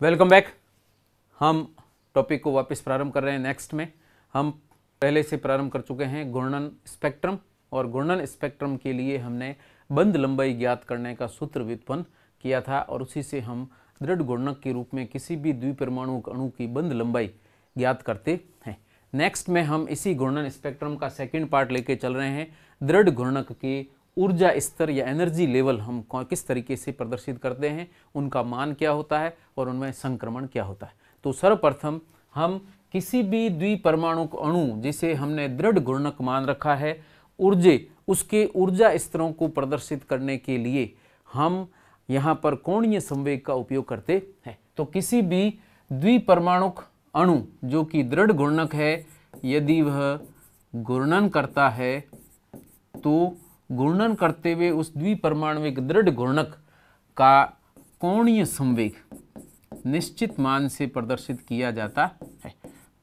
Welcome back. हम topic को वापस प्रारंभ कर रहे हैं। नेक्स्ट में हम पहले से प्रारंभ कर चुके हैं घूर्णन स्पेक्ट्रम, और घूर्णन स्पेक्ट्रम के लिए हमने बंद लंबाई ज्ञात करने का सूत्र व्युत्पन्न किया था, और उसी से हम दृढ़ घूर्णक के रूप में किसी भी द्विपरमाणु अणु की बंद लंबाई ज्ञात करते हैं। नेक्स्ट में हम इसी घूर्णन स्पेक्ट्रम का सेकेंड पार्ट लेके चल रहे हैं। दृढ़ घूर्णक के ऊर्जा स्तर या एनर्जी लेवल हम किस तरीके से प्रदर्शित करते हैं, उनका मान क्या होता है और उनमें संक्रमण क्या होता है। तो सर्वप्रथम हम किसी भी द्विपरमाणु अणु जिसे हमने दृढ़ घूर्णक मान रखा है, उसके ऊर्जा स्तरों को प्रदर्शित करने के लिए हम यहाँ पर कोणीय संवेग का उपयोग करते हैं। तो किसी भी द्विपरमाणु अणु जो कि दृढ़ घूर्णक है, यदि वह घूर्णन करता है तो घूर्णन करते हुए उस द्विपरमाणुविक दृढ़ घूर्णक का कोणीय संवेग निश्चित मान से प्रदर्शित किया जाता है।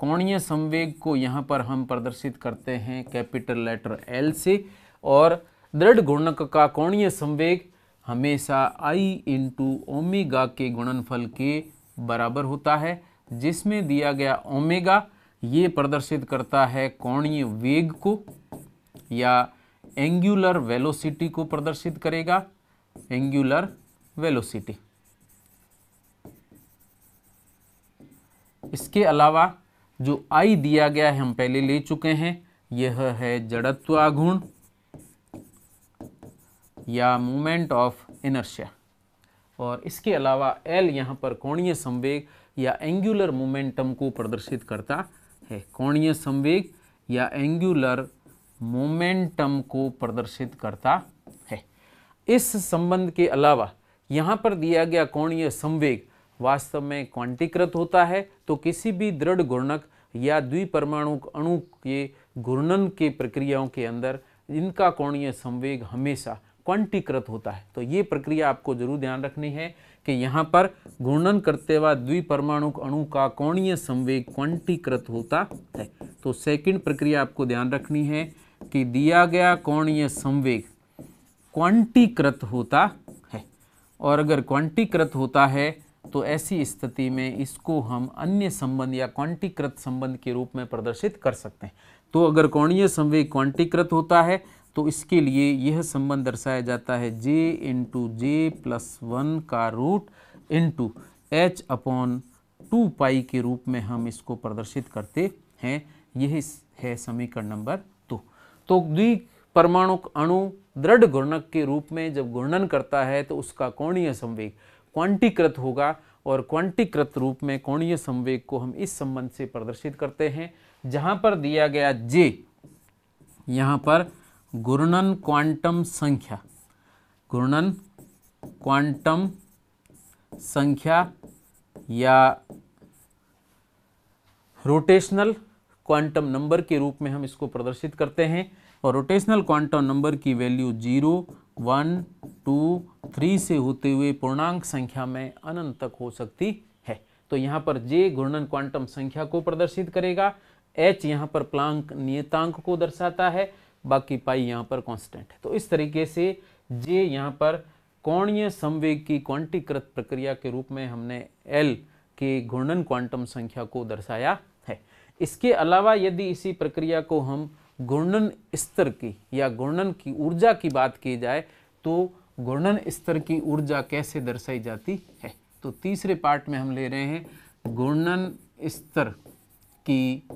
कोणीय संवेग को यहाँ पर हम प्रदर्शित करते हैं कैपिटल लेटर L से, और दृढ़ घूर्णक का कोणीय संवेग हमेशा I इंटू ओमेगा के गुणनफल के बराबर होता है, जिसमें दिया गया ओमेगा ये प्रदर्शित करता है कोणीय वेग को या एंगुलर वेलोसिटी को प्रदर्शित करेगा, एंगुलर वेलोसिटी। इसके अलावा जो I दिया गया है हम पहले ले चुके हैं, यह है जड़त्वाघूर्ण या मोमेंट ऑफ इनर्शिया, और इसके अलावा L यहाँ पर कोणीय संवेग या एंगुलर मोमेंटम को प्रदर्शित करता है। कोणीय संवेग या एंगुलर मोमेंटम को प्रदर्शित करता है। इस संबंध के अलावा यहाँ पर दिया गया कोणीय संवेग वास्तव में क्वांटीकृत होता है। तो किसी भी दृढ़ घूर्णक या द्विपरमाणु अणु के घूर्णन के प्रक्रियाओं के अंदर इनका कोणीय संवेग हमेशा क्वांटीकृत होता है। तो ये प्रक्रिया आपको जरूर ध्यान रखनी है कि यहाँ पर घूर्णन करते हुए द्विपरमाणु अणु का कोणीय संवेग क्वांटीकृत होता है। तो सेकंड प्रक्रिया आपको ध्यान रखनी है कि दिया गया कोणीय संवेग क्वांटीकृत होता है, और अगर क्वांटीकृत होता है तो ऐसी स्थिति में इसको हम अन्य संबंध या क्वांटीकृत संबंध के रूप में प्रदर्शित कर सकते हैं। तो अगर कोणीय संवेग क्वांटीकृत होता है तो इसके लिए यह संबंध दर्शाया जाता है J इंटू J+1 का रूट इंटू H/2 पाई के रूप में हम इसको प्रदर्शित करते हैं। यह है समीकरण नंबर 2। तो द्विपरमाणु अणु दृढ़ घूर्णक के रूप में जब घूर्णन करता है तो उसका कोणीय संवेग क्वांटीकृत होगा, और क्वांटीकृत रूप में कोणीय संवेग को हम इस संबंध से प्रदर्शित करते हैं जहां पर दिया गया J यहाँ पर घूर्णन क्वांटम संख्या, घूर्णन क्वांटम संख्या या रोटेशनल क्वांटम नंबर के रूप में हम इसको प्रदर्शित करते हैं। और रोटेशनल क्वांटम नंबर की वैल्यू 0, 1, 2, 3 से होते हुए पूर्णांक संख्या में अनंत तक हो सकती है। तो यहाँ पर J घूर्णन क्वांटम संख्या को प्रदर्शित करेगा, H यहाँ पर प्लांक नियतांक को दर्शाता है, बाकी पाई यहाँ पर कांस्टेंट है। तो इस तरीके से J यहाँ पर कोणीय संवेग की क्वांटीकृत प्रक्रिया के रूप में हमने L के घूर्णन क्वांटम संख्या को दर्शाया है। इसके अलावा यदि इसी प्रक्रिया को हम घूर्णन स्तर की या घूर्णन की ऊर्जा की बात की जाए तो घूर्णन स्तर की ऊर्जा कैसे दर्शाई जाती है। तो तीसरे पार्ट में हम ले रहे हैं घूर्णन स्तर की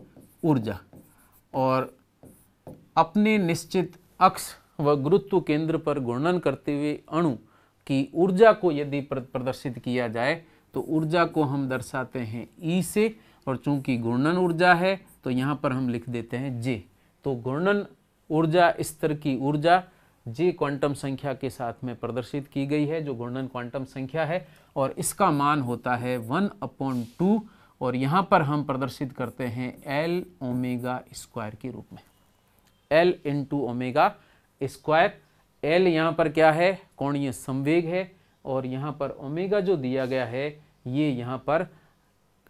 ऊर्जा, और अपने निश्चित अक्ष व गुरुत्व केंद्र पर घूर्णन करते हुए अणु की ऊर्जा को यदि प्रदर्शित किया जाए तो ऊर्जा को हम दर्शाते हैं E से, और चूंकि घूर्णन ऊर्जा है तो यहाँ पर हम लिख देते हैं J। तो घूर्णन ऊर्जा स्तर की ऊर्जा J क्वांटम संख्या के साथ में प्रदर्शित की गई है, जो घूर्णन क्वांटम संख्या है, और इसका मान होता है 1/2, और यहाँ पर हम प्रदर्शित करते हैं L ओमेगा स्क्वायर के रूप में, L into omega square. L यहाँ पर क्या है, कोणीय संवेग है, और यहाँ पर ओमेगा जो दिया गया है ये यहाँ पर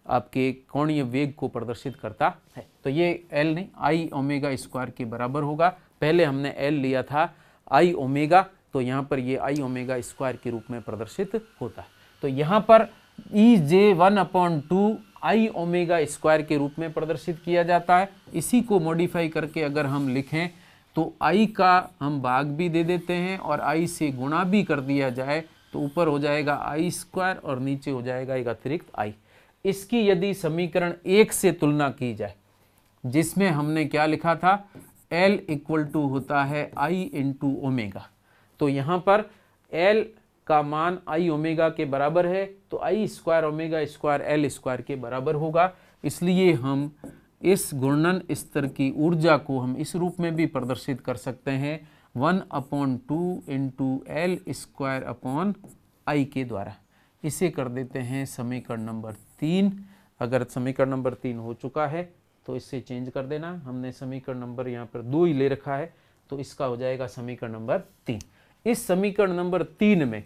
आपके कोणीय वेग को प्रदर्शित करता है। तो ये L नहीं I ओमेगा स्क्वायर के बराबर होगा। पहले हमने L लिया था I ओमेगा, तो यहाँ पर ये I ओमेगा स्क्वायर के रूप में प्रदर्शित होता है। तो यहाँ पर ई जे 1/2 आई ओमेगा स्क्वायर के रूप में प्रदर्शित किया जाता है। इसी को मॉडिफाई करके अगर हम लिखें तो आई का हम भाग भी दे देते हैं और आई से गुणा भी कर दिया जाए तो ऊपर हो जाएगा आई स्क्वायर और नीचे हो जाएगा एक अतिरिक्त आई। इसकी यदि समीकरण 1 से तुलना की जाए, जिसमें हमने क्या लिखा था, L इक्वल टू होता है आई इंटू ओमेगा, तो यहाँ पर L का मान आई ओमेगा के बराबर है तो I square omega square L square के बराबर होगा। इसलिए हम इस घूर्णन स्तर की ऊर्जा को हम इस रूप में भी प्रदर्शित कर सकते हैं 1/2 into L square upon I के द्वारा। इसे कर देते हैं समीकरण नंबर 3। अगर समीकरण नंबर 3 हो चुका है तो इससे चेंज कर देना, हमने समीकरण नंबर यहाँ पर 2 ही ले रखा है तो इसका हो जाएगा समीकरण नंबर 3। इस समीकरण नंबर 3 में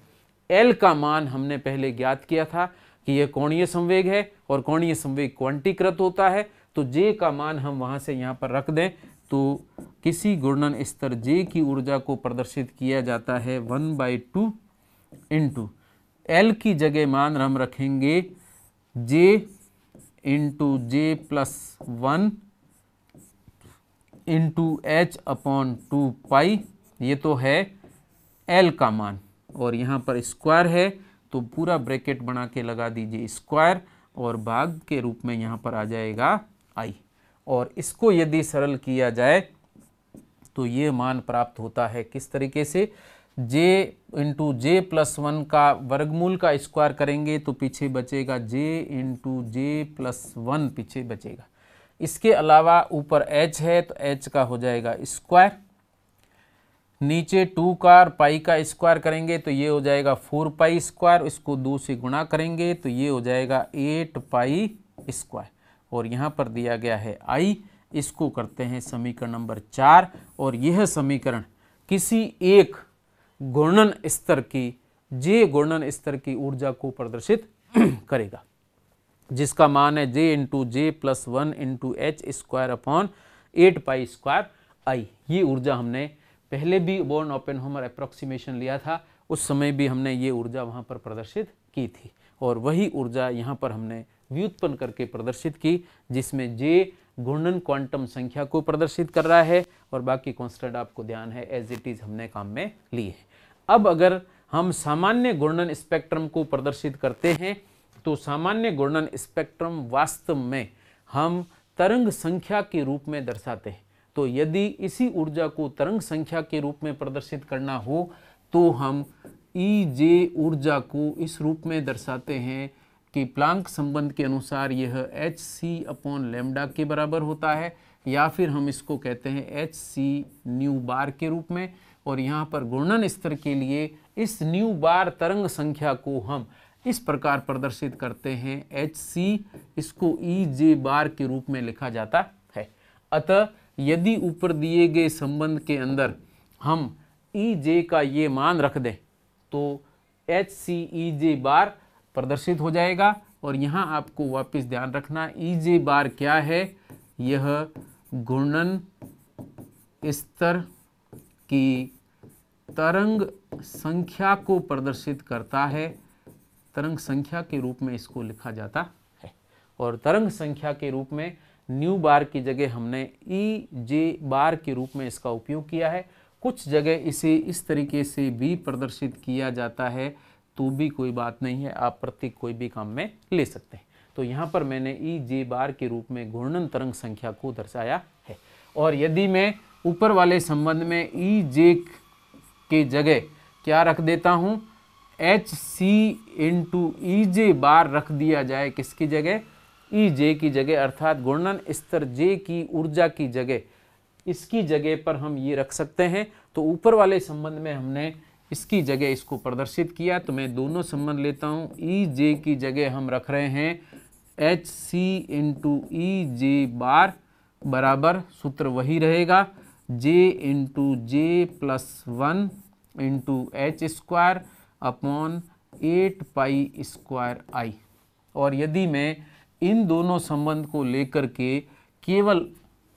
L का मान हमने पहले ज्ञात किया था कि यह कोणीय संवेग है और कोणीय संवेग क्वांटीकृत होता है, तो J का मान हम वहां से यहाँ पर रख दें तो किसी घूर्णन स्तर J की ऊर्जा को प्रदर्शित किया जाता है 1/2 इंटू L की जगह मान हम रखेंगे J into J plus 1 into H upon 2 पाई, ये तो है L का मान, और यहाँ पर स्क्वायर है तो पूरा ब्रैकेट बना के लगा दीजिए स्क्वायर और भाग के रूप में यहाँ पर आ जाएगा आई। और इसको यदि सरल किया जाए तो ये मान प्राप्त होता है किस तरीके से, J इंटू J प्लस 1 का वर्गमूल का स्क्वायर करेंगे तो पीछे बचेगा J इंटू J प्लस 1 पीछे बचेगा। इसके अलावा ऊपर H है तो H का हो जाएगा स्क्वायर, नीचे 2 का और पाई का स्क्वायर करेंगे तो ये हो जाएगा 4 पाई स्क्वायर, इसको 2 से गुणा करेंगे तो ये हो जाएगा 8 पाई स्क्वायर, और यहाँ पर दिया गया है आई। इसको करते हैं समीकरण नंबर 4, और यह समीकरण किसी एक घूर्णन स्तर की J घूर्णन स्तर की ऊर्जा को प्रदर्शित करेगा, जिसका मान है J into J plus 1 into H square upon 8 pi square I. ये ऊर्जा हमने पहले भी बोर्न ओपेनहाइमर अप्रोक्सीमेशन लिया था, उस समय भी हमने ये ऊर्जा वहाँ पर प्रदर्शित की थी, और वही ऊर्जा यहाँ पर हमने व्युत्पन्न करके प्रदर्शित की, जिसमें J घूर्णन क्वांटम संख्या को प्रदर्शित कर रहा है और बाकी कांस्टेंट आपको ध्यान है एज इट इज हमने काम में लिए है। अब अगर हम सामान्य घूर्णन स्पेक्ट्रम को प्रदर्शित करते हैं तो सामान्य घूर्णन स्पेक्ट्रम वास्तव में हम तरंग संख्या के रूप में दर्शाते हैं। तो यदि इसी ऊर्जा को तरंग संख्या के रूप में प्रदर्शित करना हो तो हम EJ ऊर्जा को इस रूप में दर्शाते हैं कि प्लांक संबंध के अनुसार यह hc अपॉन लैम्डा के बराबर होता है, या फिर हम इसको कहते हैं hc न्यू बार के रूप में। और यहाँ पर घूर्णन स्तर के लिए इस न्यू बार तरंग संख्या को हम इस प्रकार प्रदर्शित करते हैं hc, इसको EJ बार के रूप में लिखा जाता है। अतः यदि ऊपर दिए गए संबंध के अंदर हम EJ का ये मान रख दें तो hc EJ बार प्रदर्शित हो जाएगा। और यहाँ आपको वापस ध्यान रखना EJ बार क्या है, यह घूर्णन स्तर की तरंग संख्या को प्रदर्शित करता है, तरंग संख्या के रूप में इसको लिखा जाता है। और तरंग संख्या के रूप में न्यू बार की जगह हमने EJ बार के रूप में इसका उपयोग किया है। कुछ जगह इसे इस तरीके से भी प्रदर्शित किया जाता है तो भी कोई बात नहीं है, आप प्रत्येक कोई भी काम में ले सकते हैं। तो यहाँ पर मैंने EJ बार के रूप में घूर्णन तरंग संख्या को दर्शाया है। और यदि मैं ऊपर वाले संबंध में EJ के जगह क्या रख देता हूँ, hc इंटू EJ बार रख दिया जाए, किसकी जगह, EJ की जगह, अर्थात घूर्णन स्तर J की ऊर्जा की जगह इसकी जगह पर हम ये रख सकते हैं। तो ऊपर वाले संबंध में हमने इसकी जगह इसको प्रदर्शित किया, तो मैं दोनों संबंध लेता हूँ। EJ की जगह हम रख रहे हैं hc इंटू EJ बार बराबर, सूत्र वही रहेगा, J into J plus 1 into H square upon 8 pi square I. और यदि मैं इन दोनों संबंध को लेकर के केवल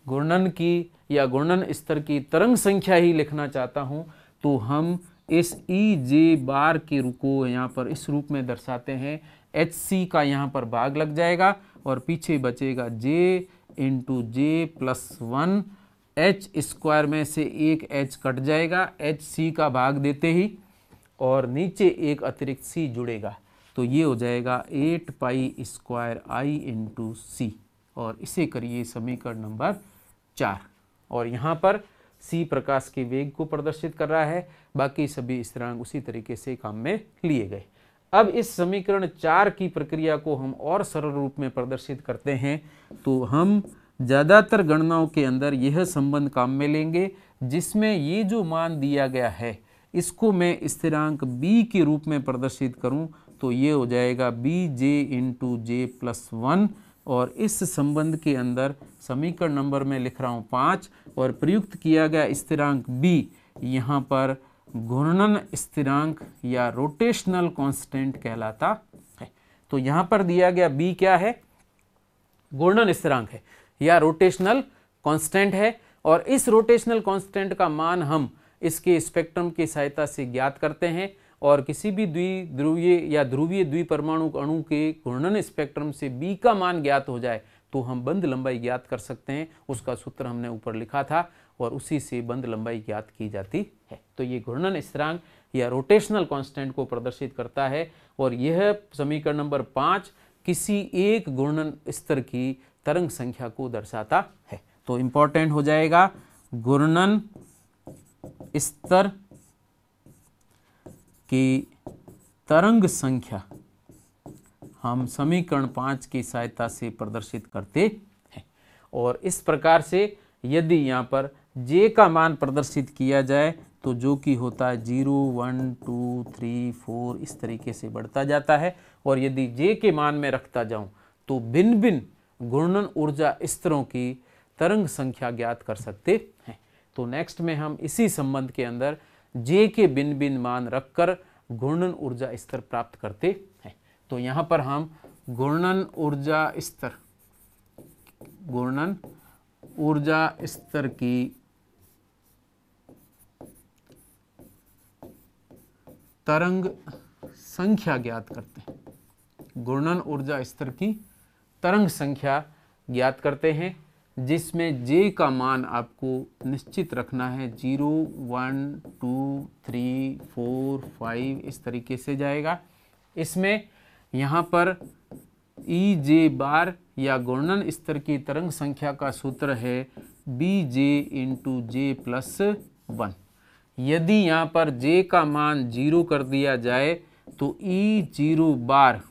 घूर्णन की या घूर्णन स्तर की तरंग संख्या ही लिखना चाहता हूँ तो हम इस EJ बार के रूप को यहाँ पर इस रूप में दर्शाते हैं HC का यहाँ पर भाग लग जाएगा और पीछे बचेगा J into J+1, H square में से एक H कट जाएगा HC का भाग देते ही, और नीचे एक अतिरिक्त C जुड़ेगा, तो ये हो जाएगा 8 pi square I into C, और इसे करिए समीकरण नंबर 4। और यहाँ पर C प्रकाश के वेग को प्रदर्शित कर रहा है, बाकी सभी स्थिरांक उसी तरीके से काम में लिए गए। अब इस समीकरण 4 की प्रक्रिया को हम और सरल रूप में प्रदर्शित करते हैं, तो हम ज़्यादातर गणनाओं के अंदर यह संबंध काम में लेंगे, जिसमें ये जो मान दिया गया है इसको मैं स्थिरांक b के रूप में प्रदर्शित करूं, तो ये हो जाएगा bj इंटू J+1, और इस संबंध के अंदर समीकरण नंबर में लिख रहा हूँ 5, और प्रयुक्त किया गया स्थिरांक b यहाँ पर घूर्णन स्थिरांक या रोटेशनल कांस्टेंट कहलाता है। तो यहाँ पर दिया गया b क्या है? घूर्णन स्थिरांक है या रोटेशनल कांस्टेंट है, और इस रोटेशनल कांस्टेंट का मान हम इसके स्पेक्ट्रम की सहायता से ज्ञात करते हैं, और किसी भी द्विध्रुवीय या ध्रुवीय द्विपरमाणु अणु के घूर्णन स्पेक्ट्रम से b का मान ज्ञात हो जाए तो हम बंध लंबाई ज्ञात कर सकते हैं। उसका सूत्र हमने ऊपर लिखा था और उसी से बंध लंबाई ज्ञात की जाती है। तो ये घूर्णन स्थिरांक या रोटेशनल कांस्टेंट को प्रदर्शित करता है, और यह समीकरण नंबर 5 किसी एक घूर्णन स्तर की तरंग संख्या को दर्शाता है। तो इंपॉर्टेंट हो जाएगा घूर्णन स्तर की तरंग संख्या हम समीकरण 5 की सहायता से प्रदर्शित करते हैं। और इस प्रकार से यदि यहाँ पर J का मान प्रदर्शित किया जाए तो जो कि होता है 0, 1, 2, 3, 4 इस तरीके से बढ़ता जाता है, और यदि J के मान में रखता जाऊं तो भिन्न भिन्न घूर्णन ऊर्जा स्तरों की तरंग संख्या ज्ञात कर सकते हैं। तो नेक्स्ट में हम इसी संबंध के अंदर J के भिन्न भिन्न मान रखकर घूर्णन ऊर्जा स्तर प्राप्त करते हैं। तो यहाँ पर हम घूर्णन ऊर्जा स्तर की तरंग संख्या ज्ञात करते हैं। घूर्णन ऊर्जा स्तर की तरंग संख्या ज्ञात करते हैं, जिसमें J का मान आपको निश्चित रखना है 0, 1, 2, 3, 4, 5 इस तरीके से जाएगा। इसमें यहाँ पर EJ बार या घूर्णन स्तर की तरंग संख्या का सूत्र है BJ इंटू J+1। यदि यहाँ पर J का मान 0 कर दिया जाए तो E0 बार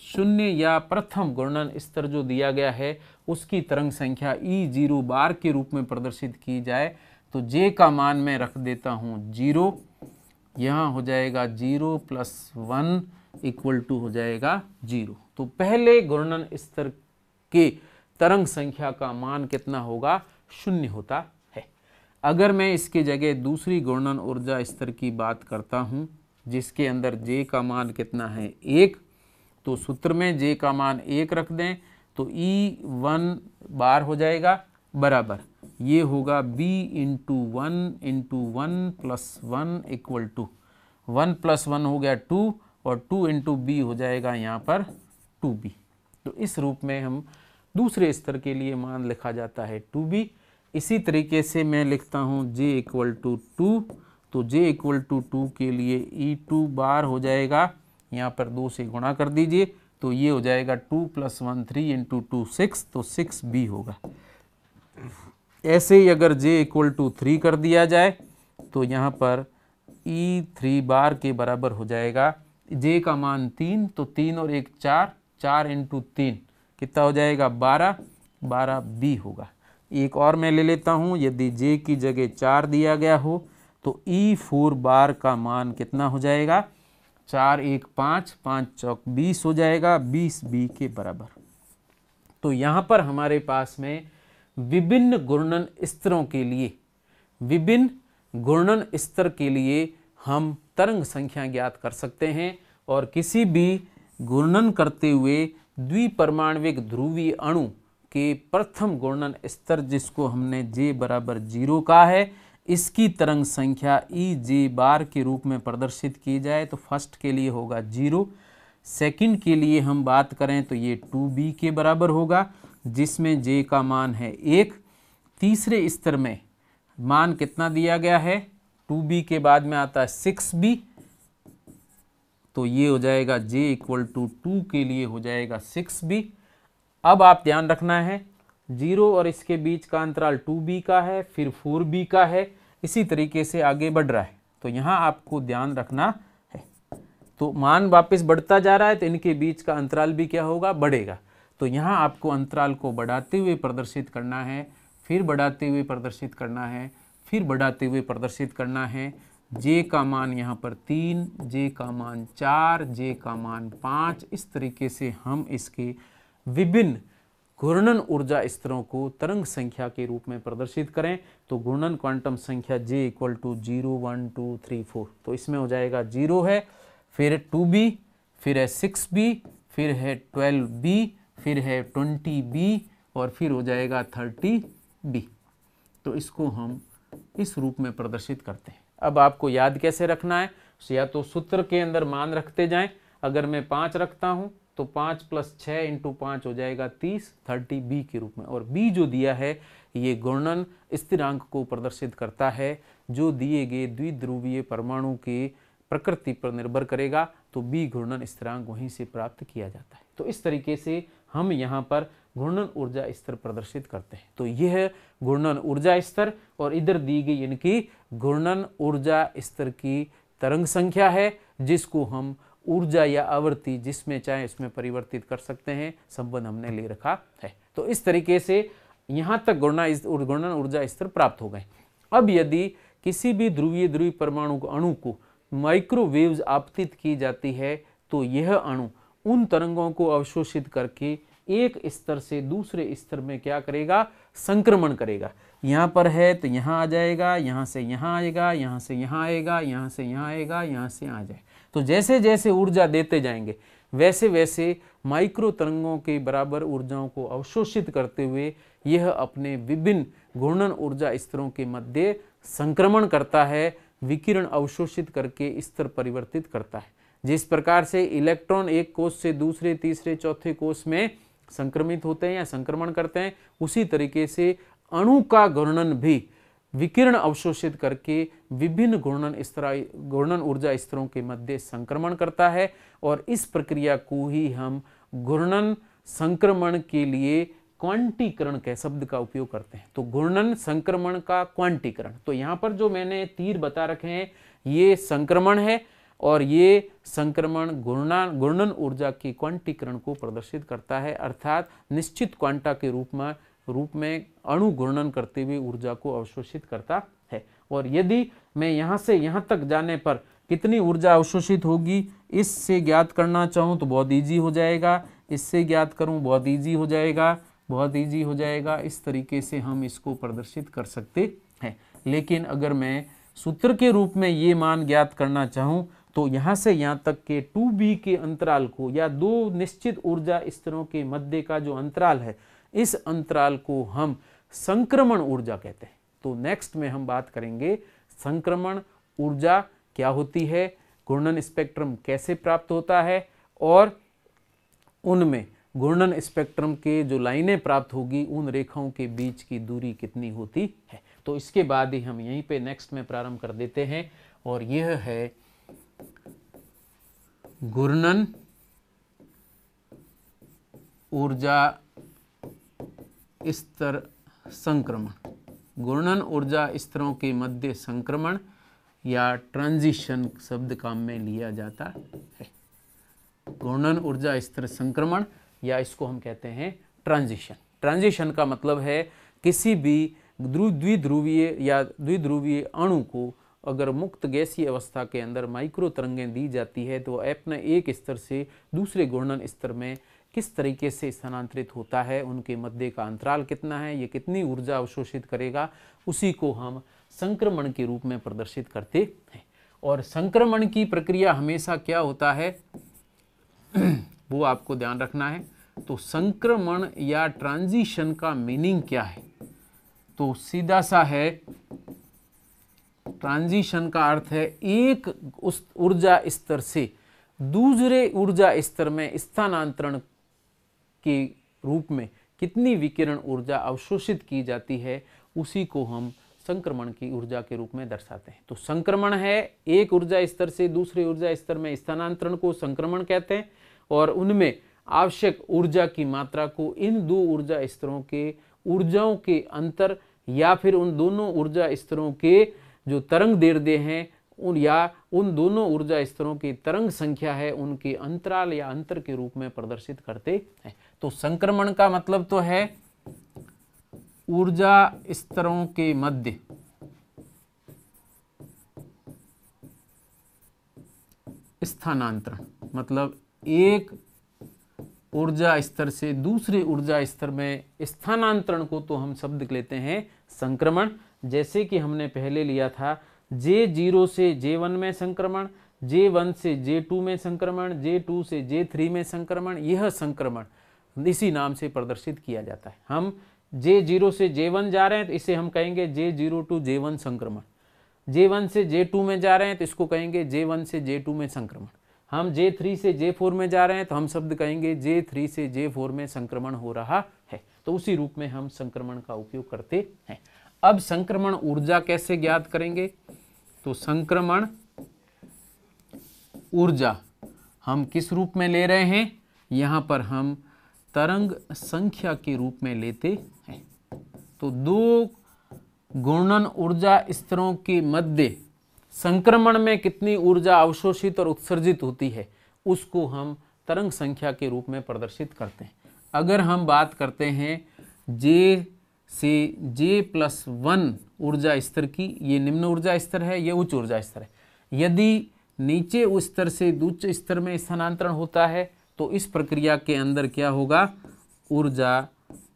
शून्य या प्रथम घूर्णन स्तर जो दिया गया है उसकी तरंग संख्या E0 बार के रूप में प्रदर्शित की जाए, तो J का मान मैं रख देता हूँ 0, यहाँ हो जाएगा 0+1 इक्वल टू हो जाएगा 0। तो पहले घूर्णन स्तर के तरंग संख्या का मान कितना होगा? 0 होता है। अगर मैं इसके जगह दूसरी घूर्णन ऊर्जा स्तर की बात करता हूँ जिसके अंदर J का मान कितना है 1, तो सूत्र में J का मान 1 रख दें तो E1 बार हो जाएगा बराबर ये होगा B इंटू 1 इक्वल टू 1 + 1 हो गया 2 और 2 इंटू B हो जाएगा यहाँ पर 2B। तो इस रूप में हम दूसरे स्तर के लिए मान लिखा जाता है 2B। इसी तरीके से मैं लिखता हूँ J इक्वल टू 2, तो J इक्वल टू 2 के लिए E2 बार हो जाएगा, यहाँ पर 2 से गुणा कर दीजिए तो ये हो जाएगा 2 + 1 3 इंटू 2 6, तो 6B होगा। ऐसे ही अगर J इक्वल टू 3 कर दिया जाए तो यहाँ पर E3 बार के बराबर हो जाएगा। J का मान 3, तो 3 और 1 4, 4 इंटू 3 कितना हो जाएगा 12B होगा। एक और मैं ले लेता हूँ, यदि J की जगह 4 दिया गया हो तो E4 बार का मान कितना हो जाएगा 4 1 5, 5 चौक 20 हो जाएगा, 20B के बराबर। तो यहाँ पर हमारे पास में विभिन्न घूर्णन स्तरों के लिए विभिन्न घूर्णन स्तर के लिए हम तरंग संख्या ज्ञात कर सकते हैं, और किसी भी घूर्णन करते हुए द्विपरमाण्विक ध्रुवीय अणु के प्रथम घूर्णन स्तर जिसको हमने J बराबर 0 कहा है, इसकी तरंग संख्या EJ बार के रूप में प्रदर्शित की जाए तो फर्स्ट के लिए होगा 0, सेकंड के लिए हम बात करें तो ये 2b के बराबर होगा, जिसमें j का मान है 1। तीसरे स्तर में मान कितना दिया गया है, 2b के बाद में आता है 6b, तो ये हो जाएगा j इक्वल टू 2 के लिए हो जाएगा 6b। अब आप ध्यान रखना है 0 और इसके बीच का अंतराल 2b का है, फिर 4b का है, इसी तरीके से आगे बढ़ रहा है। तो यहाँ आपको ध्यान रखना है, तो मान वापस बढ़ता जा रहा है तो इनके बीच का अंतराल भी क्या होगा, बढ़ेगा। तो यहाँ आपको अंतराल को बढ़ाते हुए प्रदर्शित करना है, फिर बढ़ाते हुए प्रदर्शित करना है, फिर बढ़ाते हुए प्रदर्शित करना है। j का मान यहाँ पर 3, j का मान 4, j का मान 5, इस तरीके से हम इसके विभिन्न घूर्णन ऊर्जा स्तरों को तरंग संख्या के रूप में प्रदर्शित करें तो घूर्णन क्वांटम संख्या j इक्वल टू 0, 1, 2, 3, 4, तो इसमें हो जाएगा 0 है, फिर 2b, फिर है 6b, फिर है 12b, फिर है 20b और फिर हो जाएगा 30b। तो इसको हम इस रूप में प्रदर्शित करते हैं। अब आपको याद कैसे रखना है, या तो सूत्र के अंदर मान रखते जाएं। अगर मैं 5 रखता हूं तो 5 + 6 × 5 हो जाएगा 30, 30b के रूप में। और b जो दिया है ये घूर्णन स्थिरांक को प्रदर्शित करता है, जो दिए गए द्विध्रुवीय परमाणु के प्रकृति पर निर्भर करेगा। तो b घूर्णन स्थिरांक वहीं से प्राप्त किया जाता है। तो इस तरीके से हम यहाँ पर घूर्णन ऊर्जा स्तर प्रदर्शित करते हैं। तो यह घूर्णन ऊर्जा स्तर और इधर दी गई इनकी घूर्णन ऊर्जा स्तर की तरंग संख्या है, जिसको हम ऊर्जा या आवृत्ति जिसमें चाहे इसमें परिवर्तित कर सकते हैं, संबंध हमने ले रखा है। तो इस तरीके से यहाँ तक घूर्णन ऊर्जा स्तर प्राप्त हो गए। अब यदि किसी भी ध्रुवीय परमाणु अणु को माइक्रोवेव्स आपतित की जाती है तो यह अणु उन तरंगों को अवशोषित करके एक स्तर से दूसरे स्तर में क्या करेगा, संक्रमण करेगा। यहाँ पर है तो यहाँ आ जाएगा, यहाँ से यहाँ आएगा, यहाँ से यहाँ आएगा, यहाँ से यहाँ आएगा, यहाँ से आ जाए। तो जैसे जैसे ऊर्जा देते जाएंगे वैसे वैसे माइक्रो तरंगों के बराबर ऊर्जाओं को अवशोषित करते हुए यह अपने विभिन्न घूर्णन ऊर्जा स्तरों के मध्य संक्रमण करता है, विकिरण अवशोषित करके स्तर परिवर्तित करता है। जिस प्रकार से इलेक्ट्रॉन एक कोष से दूसरे, तीसरे, चौथे कोष में संक्रमित होते हैं या संक्रमण करते हैं, उसी तरीके से अणु का घूर्णन भी विकिरण अवशोषित करके विभिन्न घूर्णन ऊर्जा स्तरों के मध्य संक्रमण करता है। और इस प्रक्रिया को ही हम घूर्णन संक्रमण के लिए क्वांटीकरण के शब्द का उपयोग करते हैं। तो घूर्णन संक्रमण का क्वांटीकरण, तो यहाँ पर जो मैंने तीर बता रखे हैं ये संक्रमण है और ये संक्रमण घूर्णन ऊर्जा के क्वांटीकरण को प्रदर्शित करता है, अर्थात निश्चित क्वांटा के रूप में अणु घूर्णन करते हुए ऊर्जा को अवशोषित करता है। और यदि मैं यहाँ से यहाँ तक जाने पर कितनी ऊर्जा अवशोषित होगी इससे ज्ञात करना चाहूँ तो बहुत ईजी हो जाएगा, इससे ज्ञात करूँ बहुत ईजी हो जाएगा, बहुत ईजी हो जाएगा। इस तरीके से हम इसको प्रदर्शित कर सकते हैं। लेकिन अगर मैं सूत्र के रूप में ये मान ज्ञात करना चाहूँ तो यहाँ से यहाँ तक के 2b के अंतराल को या दो निश्चित ऊर्जा स्तरों के मध्य का जो अंतराल है, इस अंतराल को हम संक्रमण ऊर्जा कहते हैं। तो नेक्स्ट में हम बात करेंगे संक्रमण ऊर्जा क्या होती है, घूर्णन स्पेक्ट्रम कैसे प्राप्त होता है और उनमें घूर्णन स्पेक्ट्रम के जो लाइनें प्राप्त होगी उन रेखाओं के बीच की दूरी कितनी होती है। तो इसके बाद ही हम यहीं पे नेक्स्ट में प्रारंभ कर देते हैं और यह है घूर्णन ऊर्जा स्तर संक्रमण। घूर्णन ऊर्जा स्तरों के मध्य संक्रमण या ट्रांजिशन शब्द काम में लिया जाता है। घूर्णन ऊर्जा स्तर संक्रमण या इसको हम कहते हैं ट्रांजिशन। ट्रांजिशन का मतलब है किसी भी द्विध्रुवीय या द्विध्रुवीय अणु को अगर मुक्त गैसीय अवस्था के अंदर माइक्रो तरंगें दी जाती है तो अपने एक स्तर से दूसरे घूर्णन स्तर में किस तरीके से स्थानांतरित होता है, उनके मध्य का अंतराल कितना है, ये कितनी ऊर्जा अवशोषित करेगा, उसी को हम संक्रमण के रूप में प्रदर्शित करते हैं। और संक्रमण की प्रक्रिया हमेशा क्या होता है वो आपको ध्यान रखना है। तो संक्रमण या ट्रांजिशन का मीनिंग क्या है, तो सीधा सा है ट्रांजिशन का अर्थ है एक उस ऊर्जा स्तर से दूसरे ऊर्जा स्तर में स्थानांतरण के रूप में कितनी विकिरण ऊर्जा अवशोषित की जाती है, उसी को हम संक्रमण की ऊर्जा के रूप में दर्शाते हैं। तो संक्रमण है एक ऊर्जा स्तर से दूसरे ऊर्जा स्तर में स्थानांतरण को संक्रमण कहते हैं, और उनमें आवश्यक ऊर्जा की मात्रा को इन दो ऊर्जा स्तरों के ऊर्जाओं के अंतर या फिर उन दोनों ऊर्जा स्तरों के जो तरंग दैर्ध्य हैं उन दोनों ऊर्जा स्तरों की तरंग संख्या है उनके अंतराल या अंतर के रूप में प्रदर्शित करते हैं। तो संक्रमण का मतलब तो है ऊर्जा स्तरों के मध्य स्थानांतरण, मतलब एक ऊर्जा स्तर से दूसरे ऊर्जा स्तर में स्थानांतरण को तो हम शब्द लेते हैं संक्रमण। जैसे कि हमने पहले लिया था J0 से J1 में संक्रमण, J1 से J2 में संक्रमण, J2 से J3 में संक्रमण, यह संक्रमण इसी नाम से प्रदर्शित किया जाता है। हम J0 से J1 जा रहे हैं तो इसे हम कहेंगे J0 to J1 संक्रमण, J1 से J2 में जा रहे हैं तो इसको कहेंगे J1 से J2 में संक्रमण, हम J3 से J4 में जा रहे हैं तो हम शब्द कहेंगे J3 से J4 में संक्रमण हो रहा है। तो उसी रूप में हम संक्रमण का उपयोग करते हैं। अब संक्रमण ऊर्जा कैसे ज्ञात करेंगे? तो संक्रमण ऊर्जा हम किस रूप में ले रहे हैं? यहाँ पर हम तरंग संख्या के रूप में लेते हैं। तो दो घूर्णन ऊर्जा स्तरों के मध्य संक्रमण में कितनी ऊर्जा अवशोषित और उत्सर्जित होती है उसको हम तरंग संख्या के रूप में प्रदर्शित करते हैं। अगर हम बात करते हैं J से J+1 ऊर्जा स्तर की, ये निम्न ऊर्जा स्तर है, ये उच्च ऊर्जा स्तर है। यदि नीचे उस स्तर से उच्च स्तर में स्थानांतरण होता है तो इस प्रक्रिया के अंदर क्या होगा? ऊर्जा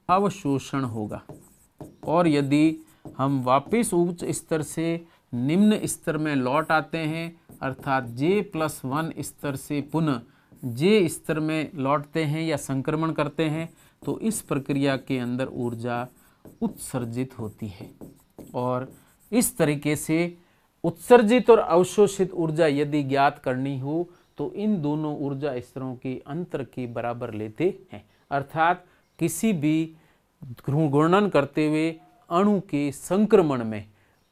अवशोषण होगा। और यदि हम वापस उच्च स्तर से निम्न स्तर में लौट आते हैं, अर्थात J+1 स्तर से पुनः J स्तर में लौटते हैं या संक्रमण करते हैं, तो इस प्रक्रिया के अंदर ऊर्जा उत्सर्जित होती है। और इस तरीके से उत्सर्जित और अवशोषित ऊर्जा यदि ज्ञात करनी हो तो इन दोनों ऊर्जा स्तरों के अंतर के बराबर लेते हैं। अर्थात किसी भी घूर्णन करते हुए अणु के संक्रमण में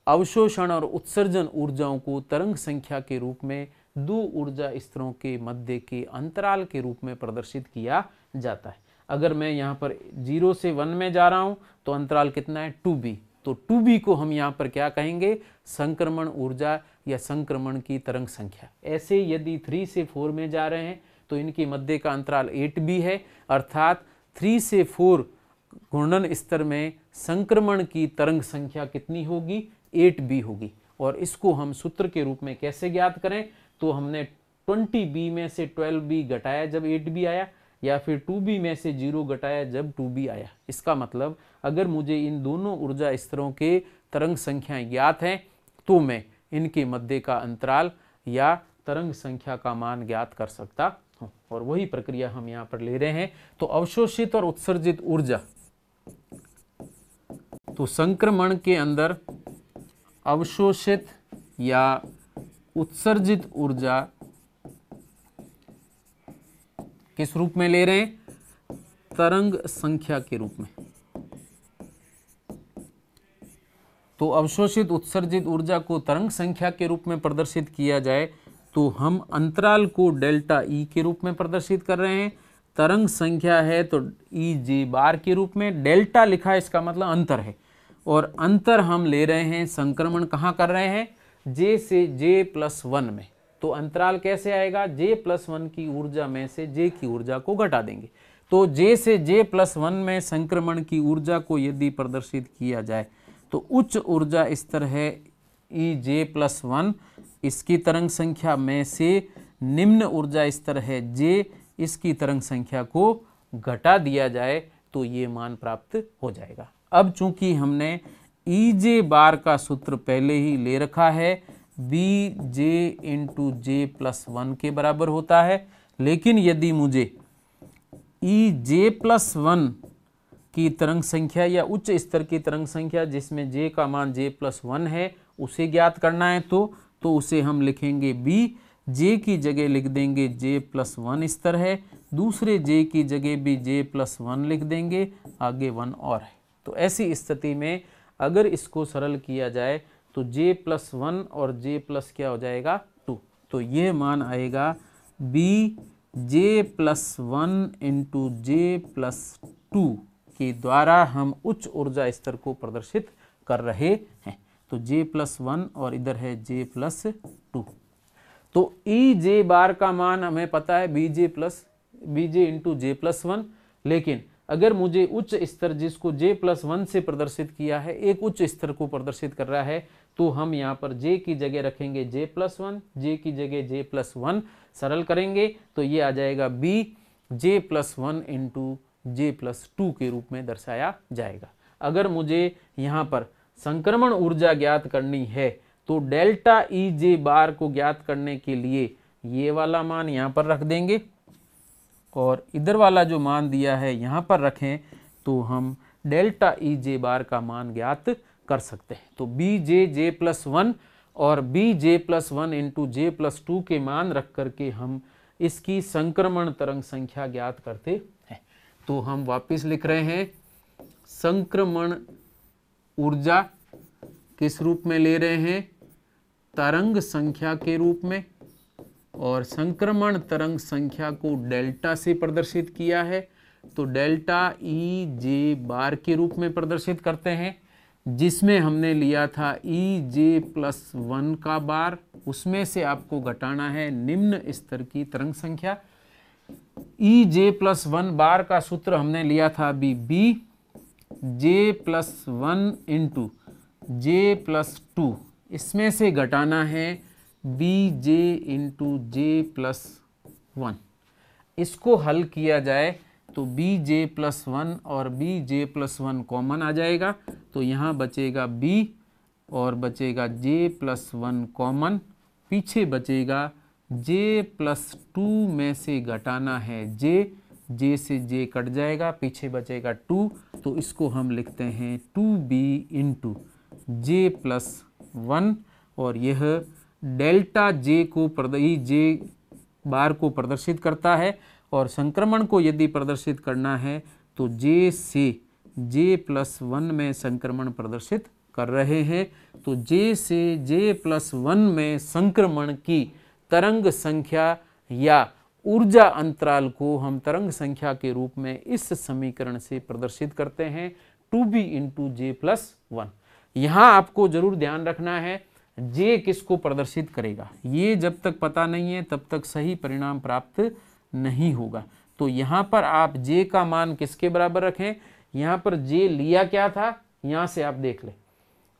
अवशोषण और उत्सर्जन ऊर्जाओं को तरंग संख्या के रूप में दो ऊर्जा स्तरों के मध्य के अंतराल के रूप में प्रदर्शित किया जाता है। अगर मैं यहाँ पर 0 से 1 में जा रहा हूँ तो अंतराल कितना है? 2b। तो 2b को हम यहाँ पर क्या कहेंगे? संक्रमण ऊर्जा या संक्रमण की तरंग संख्या। ऐसे यदि 3 से 4 में जा रहे हैं तो इनके मध्य का अंतराल 8b है, अर्थात 3 से 4 घूर्णन स्तर में संक्रमण की तरंग संख्या कितनी होगी? 8b होगी। और इसको हम सूत्र के रूप में कैसे ज्ञात करें? तो हमने 20b में से 12b घटाया जब 8b आया, या फिर 2b में से 0 घटाया जब 2b आया। इसका मतलब अगर मुझे इन दोनों ऊर्जा स्तरों के तरंग संख्याएं ज्ञात हैं तो मैं इनके मध्य का अंतराल या तरंग संख्या का मान ज्ञात कर सकता हूँ। और वही प्रक्रिया हम यहाँ पर ले रहे हैं। तो अवशोषित और उत्सर्जित ऊर्जा, तो संक्रमण के अंदर अवशोषित या उत्सर्जित ऊर्जा किस रूप में ले रहे हैं? तरंग संख्या के रूप में। तो अवशोषित उत्सर्जित ऊर्जा को तरंग संख्या के रूप में प्रदर्शित किया जाए तो हम अंतराल को डेल्टा ई के रूप में प्रदर्शित कर रहे हैं। तरंग संख्या है तो ई जे बार के रूप में, डेल्टा लिखा है इसका मतलब अंतर है। और अंतर हम ले रहे हैं, संक्रमण कहाँ कर रहे हैं? J से J+1 में। तो अंतराल कैसे आएगा? J+1 की ऊर्जा में से J की ऊर्जा को घटा देंगे। तो J से J+1 में संक्रमण की ऊर्जा को यदि प्रदर्शित किया जाए तो उच्च ऊर्जा स्तर है EJ+1, इसकी तरंग संख्या में से निम्न ऊर्जा स्तर है J, इसकी तरंग संख्या को घटा दिया जाए तो ये मान प्राप्त हो जाएगा। अब चूंकि हमने EJ बार का सूत्र पहले ही ले रखा है, BJ × J+1 के बराबर होता है, लेकिन यदि मुझे EJ+1 की तरंग संख्या या उच्च स्तर की तरंग संख्या जिसमें J का मान J+1 है उसे ज्ञात करना है तो उसे हम लिखेंगे B, जे की जगह लिख देंगे j+1 स्तर है, दूसरे j की जगह भी j+1 लिख देंगे, आगे 1 और है। तो ऐसी स्थिति में अगर इसको सरल किया जाए तो j+1 और j+ क्या हो जाएगा 2। तो ये मान आएगा b j+1 इंटू j+2 के द्वारा हम उच्च ऊर्जा स्तर को प्रदर्शित कर रहे हैं। तो j+1 और इधर है j+2। तो ई जे बार का मान हमें पता है बीजे इंटू j+1, लेकिन अगर मुझे उच्च स्तर जिसको j+1 से प्रदर्शित किया है, एक उच्च स्तर को प्रदर्शित कर रहा है, तो हम यहाँ पर j की जगह रखेंगे j+1, j की जगह j+1 सरल करेंगे तो ये आ जाएगा b j+1 इंटू j+2 के रूप में दर्शाया जाएगा। अगर मुझे यहाँ पर संक्रमण ऊर्जा ज्ञात करनी है तो डेल्टा ई जे बार को ज्ञात करने के लिए ये वाला मान यहाँ पर रख देंगे और इधर वाला जो मान दिया है यहाँ पर रखें तो हम डेल्टा ई जे बार का मान ज्ञात कर सकते हैं। तो बी जे j+1 और बी j+1 इंटू j+2 के मान रख करके हम इसकी संक्रमण तरंग संख्या ज्ञात करते हैं। तो हम वापस लिख रहे हैं संक्रमण ऊर्जा किस रूप में ले रहे हैं, तरंग संख्या के रूप में, और संक्रमण तरंग संख्या को डेल्टा से प्रदर्शित किया है तो डेल्टा ई जे बार के रूप में प्रदर्शित करते हैं, जिसमें हमने लिया था EJ+1 का बार, उसमें से आपको घटाना है निम्न स्तर की तरंग संख्या। EJ+1 बार का सूत्र हमने लिया था अभी B J+1 इंटू J+2, इसमें से घटाना है BJ इंटू J+1। इसको हल किया जाए तो BJ+1 और BJ+1 कॉमन आ जाएगा, तो यहाँ बचेगा B और बचेगा J+1 कॉमन, पीछे बचेगा J+2 में से घटाना है J से J कट जाएगा, पीछे बचेगा 2, तो इसको हम लिखते हैं 2B इंटू J+1 और यह डेल्टा J को J बार को प्रदर्शित करता है। और संक्रमण को यदि प्रदर्शित करना है तो J से J+1 में संक्रमण प्रदर्शित कर रहे हैं, तो J से J+1 में संक्रमण की तरंग संख्या या ऊर्जा अंतराल को हम तरंग संख्या के रूप में इस समीकरण से प्रदर्शित करते हैं 2B इंटू J+1। यहाँ आपको जरूर ध्यान रखना है J किसको प्रदर्शित करेगा, ये जब तक पता नहीं है तब तक सही परिणाम प्राप्त नहीं होगा। तो यहाँ पर आप J का मान किसके बराबर रखें, यहाँ पर J लिया क्या था, यहाँ से आप देख लें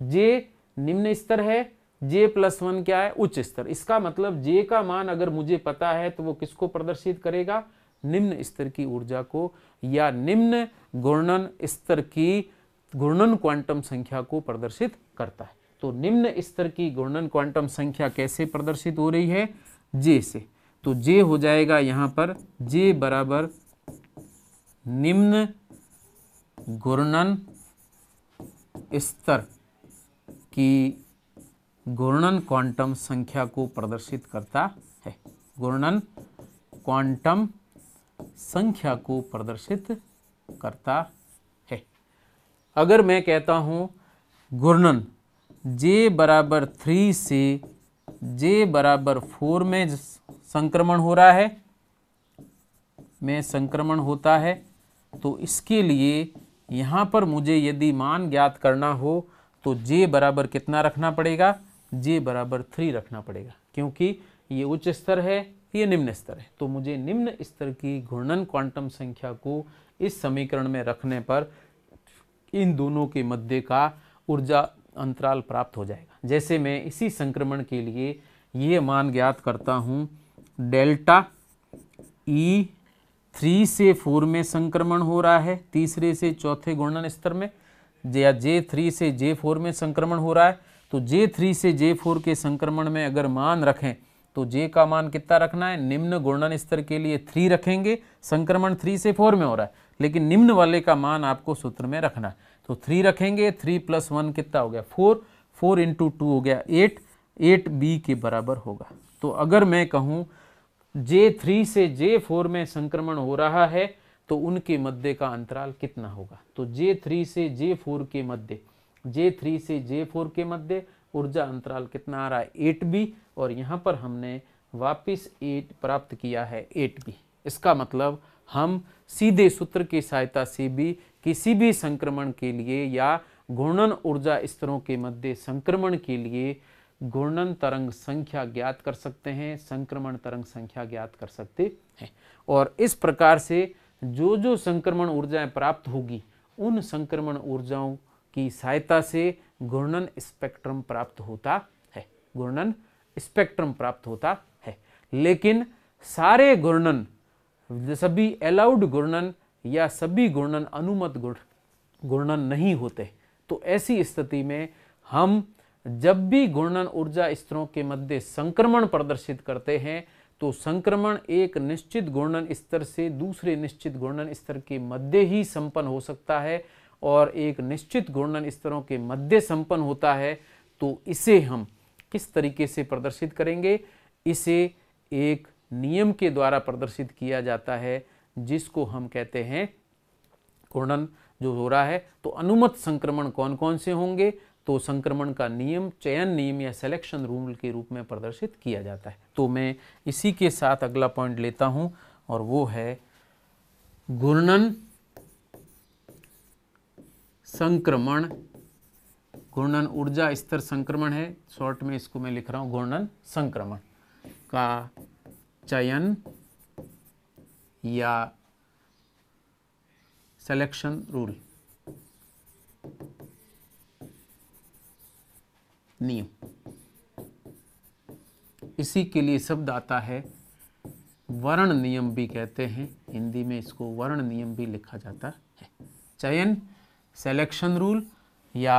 J निम्न स्तर है, J+1 क्या है उच्च स्तर। इसका मतलब J का मान अगर मुझे पता है तो वो किसको प्रदर्शित करेगा, निम्न स्तर की ऊर्जा को या निम्न घूर्णन स्तर की घूर्णन क्वांटम संख्या को प्रदर्शित करता है। तो निम्न स्तर की घूर्णन क्वांटम संख्या कैसे प्रदर्शित हो रही है, J से। तो J हो जाएगा यहाँ पर J बराबर निम्न घूर्णन स्तर की घूर्णन क्वांटम संख्या को प्रदर्शित करता है, घूर्णन क्वांटम संख्या को प्रदर्शित करता है। अगर मैं कहता हूँ घूर्णन J बराबर 3 से J बराबर 4 में संक्रमण हो रहा है, में संक्रमण होता है, तो इसके लिए यहाँ पर मुझे यदि मान ज्ञात करना हो तो J बराबर कितना रखना पड़ेगा, J बराबर 3 रखना पड़ेगा, क्योंकि ये उच्च स्तर है, ये निम्न स्तर है। तो मुझे निम्न स्तर की घूर्णन क्वांटम संख्या को इस समीकरण में रखने पर इन दोनों के मध्य का ऊर्जा अंतराल प्राप्त हो जाएगा। जैसे मैं इसी संक्रमण के लिए ये मान ज्ञात करता हूँ, डेल्टा E 3 से 4 में संक्रमण हो रहा है, तीसरे से चौथे घूर्णन स्तर में, या J3 से J4 में संक्रमण हो रहा है, तो J3 से J4 के संक्रमण में अगर मान रखें तो J का मान कितना रखना है, निम्न घूर्णन स्तर के लिए 3 रखेंगे, संक्रमण 3 से 4 में हो रहा है, लेकिन निम्न वाले का मान आपको सूत्र में रखना है। तो 3 रखेंगे, 3 + 1 कितना हो गया 4, 4 × 2 हो गया 8, 8B के बराबर होगा। तो अगर मैं कहूँ J3 से J4 में संक्रमण हो रहा है तो उनके मध्य का अंतराल कितना होगा। तो J3 से J4 के मध्य, J3 से J4 के मध्य ऊर्जा अंतराल कितना आ रहा है 8b, और यहाँ पर हमने वापस 8 प्राप्त किया है 8b। इसका मतलब हम सीधे सूत्र की सहायता से भी किसी भी संक्रमण के लिए या घूर्णन ऊर्जा स्तरों के मध्य संक्रमण के लिए घूर्णन तरंग संख्या ज्ञात कर सकते हैं, संक्रमण तरंग संख्या ज्ञात कर सकते हैं। और इस प्रकार से जो जो संक्रमण ऊर्जाएं प्राप्त होगी उन संक्रमण ऊर्जाओं की सहायता से घूर्णन स्पेक्ट्रम प्राप्त होता है, घूर्णन स्पेक्ट्रम प्राप्त होता है। लेकिन सारे घूर्णन, सभी अलाउड घूर्णन या सभी घूर्णन अनुमत घूर्णन नहीं होते। तो ऐसी स्थिति में हम जब भी घूर्णन ऊर्जा स्तरों के मध्य संक्रमण प्रदर्शित करते हैं तो संक्रमण एक निश्चित घूर्णन स्तर से दूसरे निश्चित घूर्णन स्तर के मध्य ही संपन्न हो सकता है, और एक निश्चित घूर्णन स्तरों के मध्य संपन्न होता है। तो इसे हम किस तरीके से प्रदर्शित करेंगे, इसे एक नियम के द्वारा प्रदर्शित किया जाता है जिसको हम कहते हैं घूर्णन जो हो रहा है। तो अनुमत संक्रमण कौन कौन से होंगे, तो संक्रमण का नियम चयन नियम या सिलेक्शन रूल के रूप में प्रदर्शित किया जाता है। तो मैं इसी के साथ अगला पॉइंट लेता हूं और वो है घूर्णन संक्रमण। घूर्णन ऊर्जा स्तर संक्रमण है, शॉर्ट में इसको मैं लिख रहा हूं घूर्णन संक्रमण का चयन या सिलेक्शन रूल नियम। इसी के लिए शब्द आता है वर्ण नियम भी कहते हैं, हिंदी में इसको वर्ण नियम भी लिखा जाता है। चयन सिलेक्शन रूल या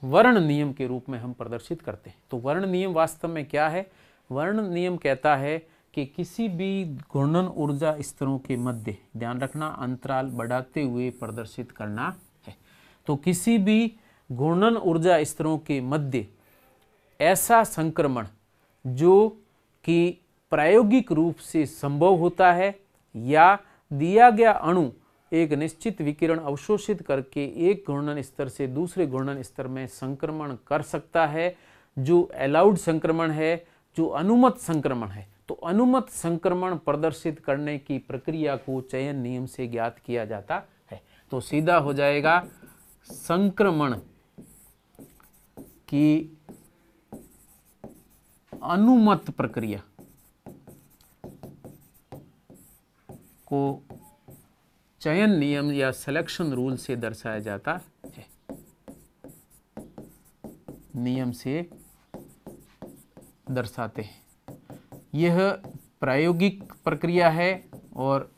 वर्ण नियम के रूप में हम प्रदर्शित करते हैं। तो वर्ण नियम वास्तव में क्या है, वर्ण नियम कहता है कि किसी भी घूर्णन ऊर्जा स्तरों के मध्य, ध्यान रखना, अंतराल बढ़ाते हुए प्रदर्शित करना है। तो किसी भी घूर्णन ऊर्जा स्तरों के मध्य ऐसा संक्रमण जो कि प्रायोगिक रूप से संभव होता है या दिया गया अणु एक निश्चित विकिरण अवशोषित करके एक घूर्णन स्तर से दूसरे घूर्णन स्तर में संक्रमण कर सकता है, जो अलाउड संक्रमण है, जो अनुमत संक्रमण है। तो अनुमत संक्रमण प्रदर्शित करने की प्रक्रिया को चयन नियम से ज्ञात किया जाता है। तो सीधा हो जाएगा संक्रमण की अनुमत प्रक्रिया को चयन नियम या सिलेक्शन रूल से दर्शाया जाता है, नियम से दर्शाते हैं। यह प्रायोगिक प्रक्रिया है और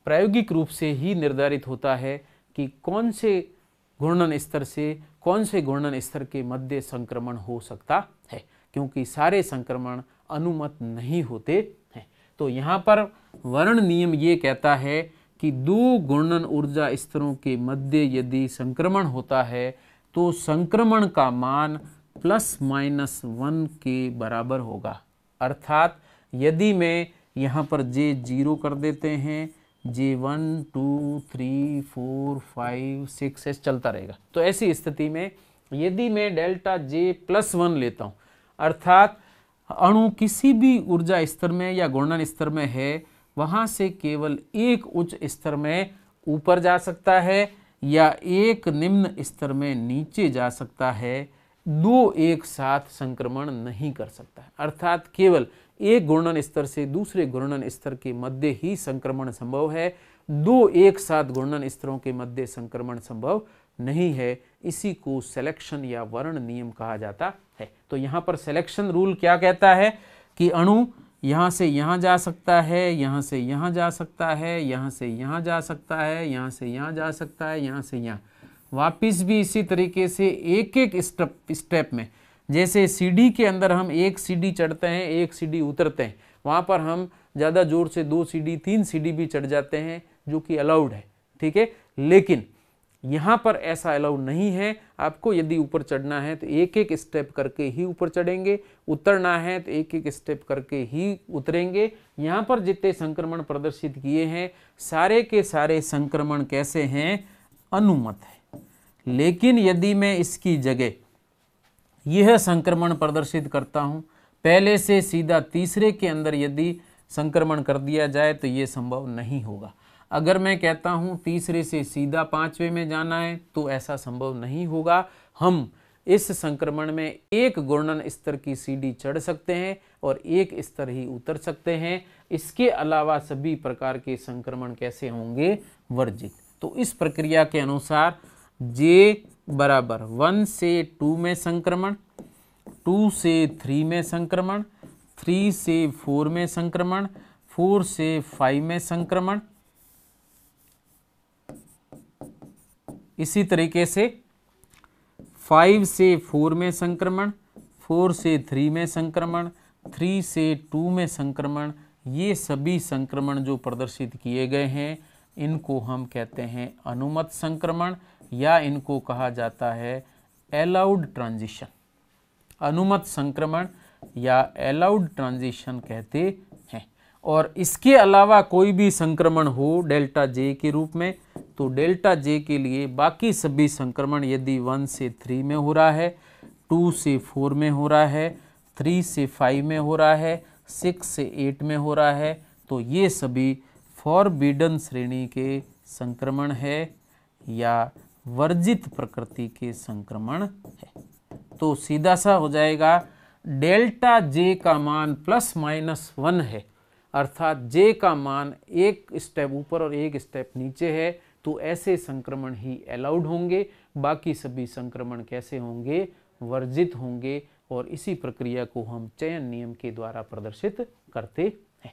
प्रायोगिक रूप से ही निर्धारित होता है कि कौन से घूर्णन स्तर से कौन से घूर्णन स्तर के मध्य संक्रमण हो सकता है, क्योंकि सारे संक्रमण अनुमत नहीं होते हैं। तो यहाँ पर वर्ण नियम ये कहता है कि दो घूर्णन ऊर्जा स्तरों के मध्य यदि संक्रमण होता है तो संक्रमण का मान ±1 के बराबर होगा। अर्थात यदि मैं यहाँ पर J0 कर देते हैं, J1 2 3 4 5 6 ऐसे चलता रहेगा। तो ऐसी स्थिति में यदि मैं डेल्टा J+1 लेता हूँ, अर्थात अणु किसी भी ऊर्जा स्तर में या घूर्णन स्तर में है, वहाँ से केवल एक उच्च स्तर में ऊपर जा सकता है या एक निम्न स्तर में नीचे जा सकता है, दो एक साथ संक्रमण नहीं कर सकता है। अर्थात केवल एक घूर्णन स्तर से दूसरे घूर्णन स्तर के मध्य ही संक्रमण संभव है, दो एक साथ घूर्णन स्तरों के मध्य संक्रमण संभव नहीं है। इसी को सिलेक्शन या वर्ण नियम कहा जाता है। तो यहाँ पर सिलेक्शन रूल क्या कहता है कि अणु यहाँ से यहाँ जा सकता है, यहाँ से यहाँ जा सकता है, यहाँ से यहाँ जा सकता है, यहाँ से यहाँ जा सकता है, यहाँ से यहाँ वापिस भी इसी तरीके से एक एक स्टेप में, जैसे सीढ़ी के अंदर हम एक सीढ़ी चढ़ते हैं एक सीढ़ी उतरते हैं, वहाँ पर हम ज़्यादा जोर से 2 सीढ़ी 3 सीढ़ी भी चढ़ जाते हैं, जो कि अलाउड है, ठीक है। लेकिन यहाँ पर ऐसा अलाउड नहीं है। आपको यदि ऊपर चढ़ना है तो एक एक स्टेप करके ही ऊपर चढ़ेंगे, उतरना है तो एक एक स्टेप करके ही उतरेंगे। यहाँ पर जितने संक्रमण प्रदर्शित किए हैं सारे के सारे संक्रमण कैसे हैं, अनुमत है। लेकिन यदि मैं इसकी जगह यह संक्रमण प्रदर्शित करता हूँ, पहले से सीधा तीसरे के अंदर यदि संक्रमण कर दिया जाए तो ये संभव नहीं होगा। अगर मैं कहता हूँ तीसरे से सीधा पांचवें में जाना है तो ऐसा संभव नहीं होगा। हम इस संक्रमण में एक घूर्णन स्तर की सीढ़ी चढ़ सकते हैं और एक स्तर ही उतर सकते हैं। इसके अलावा सभी प्रकार के संक्रमण कैसे होंगे, वर्जित। तो इस प्रक्रिया के अनुसार J बराबर 1 से 2 में संक्रमण, 2 से 3 में संक्रमण, 3 से 4 में संक्रमण, 4 से 5 में संक्रमण, इसी तरीके से 5 से 4 में संक्रमण, 4 से 3 में संक्रमण, 3 से 2 में संक्रमण। ये सभी संक्रमण जो प्रदर्शित किए गए हैं इनको हम कहते हैं अनुमत संक्रमण, या इनको कहा जाता है अलाउड ट्रांजिशन। अनुमत संक्रमण या अलाउड ट्रांजिशन कहते हैं। और इसके अलावा कोई भी संक्रमण हो डेल्टा जे के रूप में, तो डेल्टा जे के लिए बाकी सभी संक्रमण यदि 1 से 3 में हो रहा है, 2 से 4 में हो रहा है, 3 से 5 में हो रहा है, 6 से 8 में हो रहा है, तो ये सभी फॉरबिडन श्रेणी के संक्रमण है या वर्जित प्रकृति के संक्रमण है। तो सीधा सा हो जाएगा डेल्टा जे का मान ±1 है, अर्थात जे का मान एक स्टेप ऊपर और एक स्टेप नीचे है, तो ऐसे संक्रमण ही अलाउड होंगे। बाकी सभी संक्रमण कैसे होंगे, वर्जित होंगे। और इसी प्रक्रिया को हम चयन नियम के द्वारा प्रदर्शित करते हैं।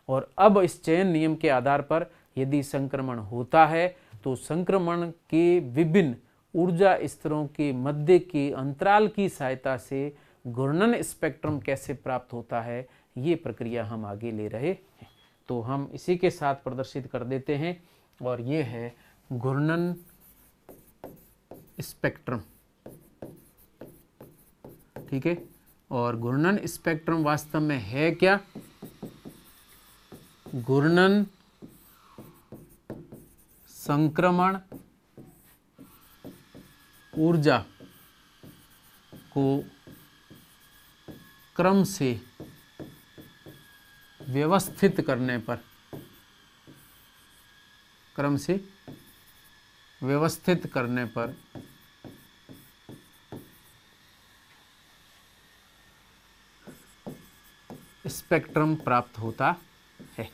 और अब इस चयन नियम के आधार पर यदि संक्रमण होता है तो संक्रमण के विभिन्न ऊर्जा स्तरों के मध्य के अंतराल की सहायता से घूर्णन स्पेक्ट्रम कैसे प्राप्त होता है, ये प्रक्रिया हम आगे ले रहे हैं। तो हम इसी के साथ प्रदर्शित कर देते हैं, और ये है घूर्णन स्पेक्ट्रम। ठीक है, और घूर्णन स्पेक्ट्रम वास्तव में है क्या? घूर्णन संक्रमण ऊर्जा को क्रम से व्यवस्थित करने पर, क्रम से व्यवस्थित करने पर स्पेक्ट्रम प्राप्त होता है।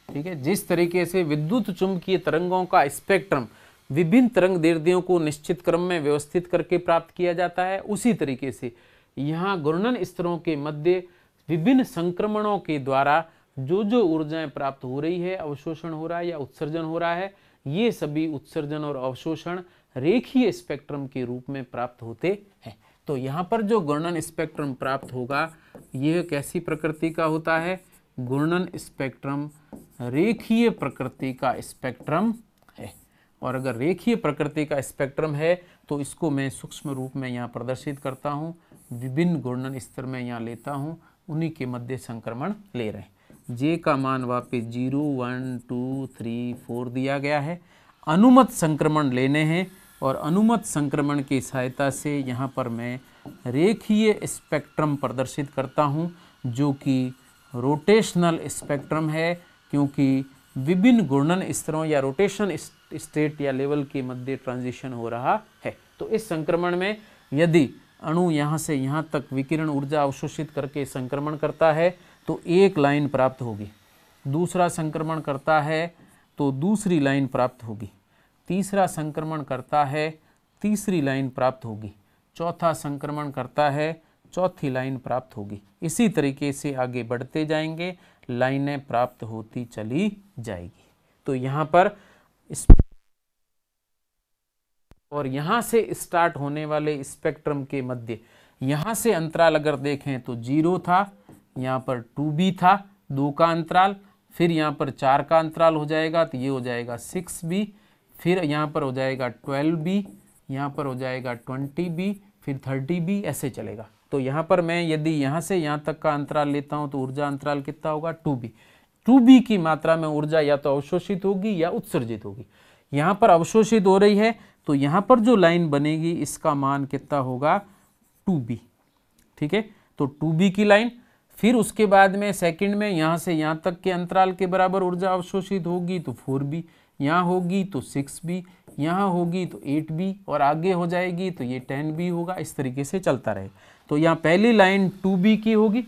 ठीक है, जिस तरीके से विद्युत चुंबकीय तरंगों का स्पेक्ट्रम विभिन्न तरंग दैर्ध्यों को निश्चित क्रम में व्यवस्थित करके प्राप्त किया जाता है, उसी तरीके से यहाँ घूर्णन स्तरों के मध्य विभिन्न संक्रमणों के द्वारा जो जो ऊर्जाएं प्राप्त हो रही है, अवशोषण हो रहा है या उत्सर्जन हो रहा है, ये सभी उत्सर्जन और अवशोषण रेखीय स्पेक्ट्रम के रूप में प्राप्त होते हैं। तो यहाँ पर जो घूर्णन स्पेक्ट्रम प्राप्त होगा यह कैसी प्रकृति का होता है? घूर्णन स्पेक्ट्रम रेखीय प्रकृति का स्पेक्ट्रम है। और अगर रेखीय प्रकृति का स्पेक्ट्रम है तो इसको मैं सूक्ष्म रूप में यहाँ प्रदर्शित करता हूँ। विभिन्न घूर्णन स्तर में यहाँ लेता हूँ, उन्हीं के मध्य संक्रमण ले रहे हैं। जे का मान वापिस 0, 1, 2, 3, 4 दिया गया है। अनुमत संक्रमण लेने हैं और अनुमत संक्रमण की सहायता से यहाँ पर मैं रेखीय स्पेक्ट्रम प्रदर्शित करता हूँ, जो कि रोटेशनल स्पेक्ट्रम है, क्योंकि विभिन्न घूर्णन स्तरों या रोटेशन स्टेट या लेवल के मध्य ट्रांजिशन हो रहा है। तो इस संक्रमण में यदि अणु यहाँ से यहाँ तक विकिरण ऊर्जा अवशोषित करके संक्रमण करता है तो एक लाइन प्राप्त होगी, दूसरा संक्रमण करता है तो दूसरी लाइन प्राप्त होगी, तीसरा संक्रमण करता है तीसरी लाइन प्राप्त होगी, चौथा संक्रमण करता है चौथी लाइन प्राप्त होगी। इसी तरीके से आगे बढ़ते जाएंगे, लाइनें प्राप्त होती चली जाएगी। तो यहाँ पर और यहाँ से स्टार्ट होने वाले स्पेक्ट्रम के मध्य यहाँ से अंतराल अगर देखें तो 0 था, यहाँ पर 2b था, 2 का अंतराल, फिर यहाँ पर 4 का अंतराल हो जाएगा तो ये हो जाएगा 6b, फिर यहाँ पर हो जाएगा 12b, यहाँ पर हो जाएगा 20b, फिर 30b, ऐसे चलेगा। तो यहाँ पर मैं यदि यहाँ से यहाँ तक का अंतराल लेता हूँ तो ऊर्जा अंतराल कितना होगा 2b। 2b की मात्रा में ऊर्जा या तो अवशोषित होगी या उत्सर्जित होगी। यहाँ पर अवशोषित हो रही है तो यहाँ पर जो लाइन बनेगी इसका मान कितना होगा 2b, ठीक है। तो 2b की लाइन, फिर उसके बाद में सेकंड में यहाँ से यहाँ तक के अंतराल के बराबर ऊर्जा अवशोषित होगी तो 4b, यहाँ होगी तो 6b, यहाँ होगी तो 8b, और आगे हो जाएगी तो ये 10b होगा। इस तरीके से चलता रहे। तो यहाँ पहली लाइन 2b की होगी,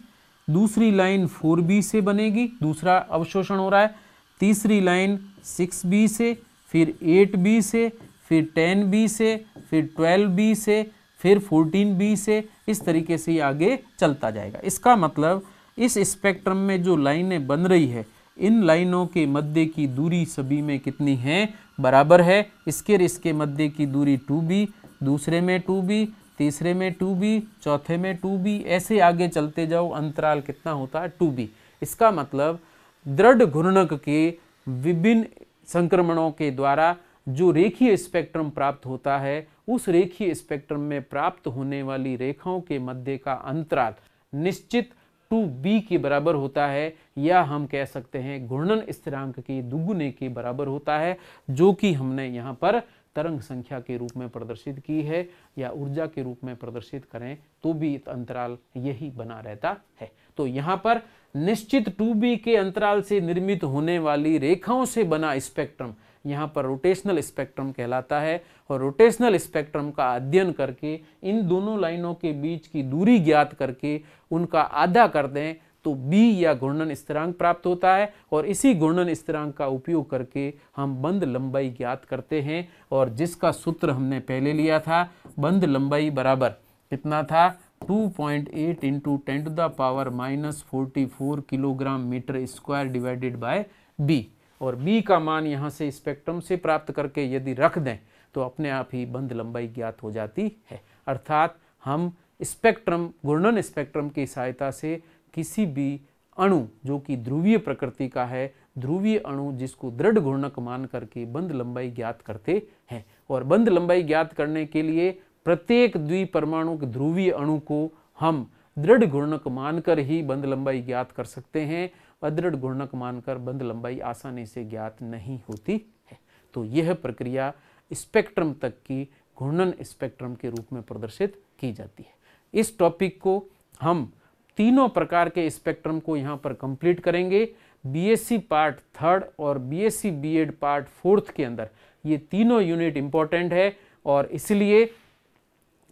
दूसरी लाइन 4b से बनेगी, दूसरा अवशोषण हो रहा है, तीसरी लाइन 6b से, फिर 8b से, फिर 10b से, फिर 12b से, फिर 14b से, इस तरीके से आगे चलता जाएगा। इसका मतलब इस स्पेक्ट्रम में जो लाइनें बन रही है, इन लाइनों के मध्य की दूरी सभी में कितनी है, बराबर है। इसके मध्य की दूरी 2b, दूसरे में 2b, तीसरे में 2b, चौथे में 2b, ऐसे आगे चलते जाओ, अंतराल कितना होता है 2b। इसका मतलब दृढ़ घूर्णक के विभिन्न संक्रमणों के द्वारा जो रेखीय स्पेक्ट्रम प्राप्त होता है, उस रेखीय स्पेक्ट्रम में प्राप्त होने वाली रेखाओं के मध्य का अंतराल निश्चित 2b के बराबर होता है, या हम कह सकते हैं घूर्णन स्थिरांक के दुगुने के बराबर होता है, जो कि हमने यहाँ पर तरंग संख्या के रूप में प्रदर्शित की है, या ऊर्जा के रूप में प्रदर्शित करें तो भी अंतराल यही बना रहता है। तो यहाँ पर निश्चित 2b के अंतराल से निर्मित होने वाली रेखाओं से बना स्पेक्ट्रम यहाँ पर रोटेशनल स्पेक्ट्रम कहलाता है। और रोटेशनल स्पेक्ट्रम का अध्ययन करके इन दोनों लाइनों के बीच की दूरी ज्ञात करके उनका आधा कर दें तो b या घूर्णन स्थिरांक प्राप्त होता है, और इसी घूर्णन स्थिरांक का उपयोग करके हम बंध लंबाई ज्ञात करते हैं, और जिसका सूत्र हमने पहले लिया था, बंध लंबाई बराबर कितना था 2.8 into 10⁻⁻44 kilogram metre square divided by b। और b का मान यहाँ से स्पेक्ट्रम से प्राप्त करके यदि रख दें तो अपने आप ही बंध लंबाई ज्ञात हो जाती है। अर्थात हम स्पेक्ट्रम, घूर्णन स्पेक्ट्रम की सहायता से किसी भी अणु जो कि ध्रुवीय प्रकृति का है, ध्रुवीय अणु जिसको दृढ़ घूर्णक मान करके बंध लंबाई ज्ञात करते हैं। और बंध लंबाई ज्ञात करने के लिए प्रत्येक द्विपरमाणु ध्रुवीय अणु को हम दृढ़ घूर्णक मानकर ही बंध लंबाई ज्ञात कर सकते हैं। अदृढ़ घूर्णक मानकर बंध लंबाई आसानी से ज्ञात नहीं होती है। तो यह प्रक्रिया स्पेक्ट्रम तक की घूर्णन स्पेक्ट्रम के रूप में प्रदर्शित की जाती है। इस टॉपिक को हम तीनों प्रकार के स्पेक्ट्रम को यहाँ पर कंप्लीट करेंगे। बीएससी पार्ट 3rd और बीएससी बीएड पार्ट 4th के अंदर ये तीनों यूनिट इंपॉर्टेंट है, और इसलिए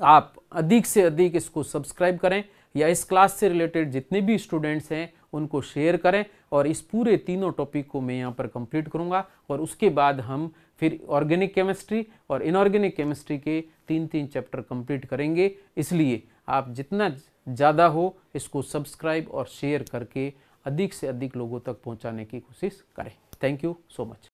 आप अधिक से अधिक इसको सब्सक्राइब करें, या इस क्लास से रिलेटेड जितने भी स्टूडेंट्स हैं उनको शेयर करें। और इस पूरे तीनों टॉपिक को मैं यहाँ पर कंप्लीट करूँगा, और उसके बाद हम फिर ऑर्गेनिक केमिस्ट्री और इनऑर्गेनिक केमिस्ट्री के 3 चैप्टर कंप्लीट करेंगे। इसलिए आप जितना ज़्यादा हो इसको सब्सक्राइब और शेयर करके अधिक से अधिक लोगों तक पहुँचाने की कोशिश करें। Thank you so much.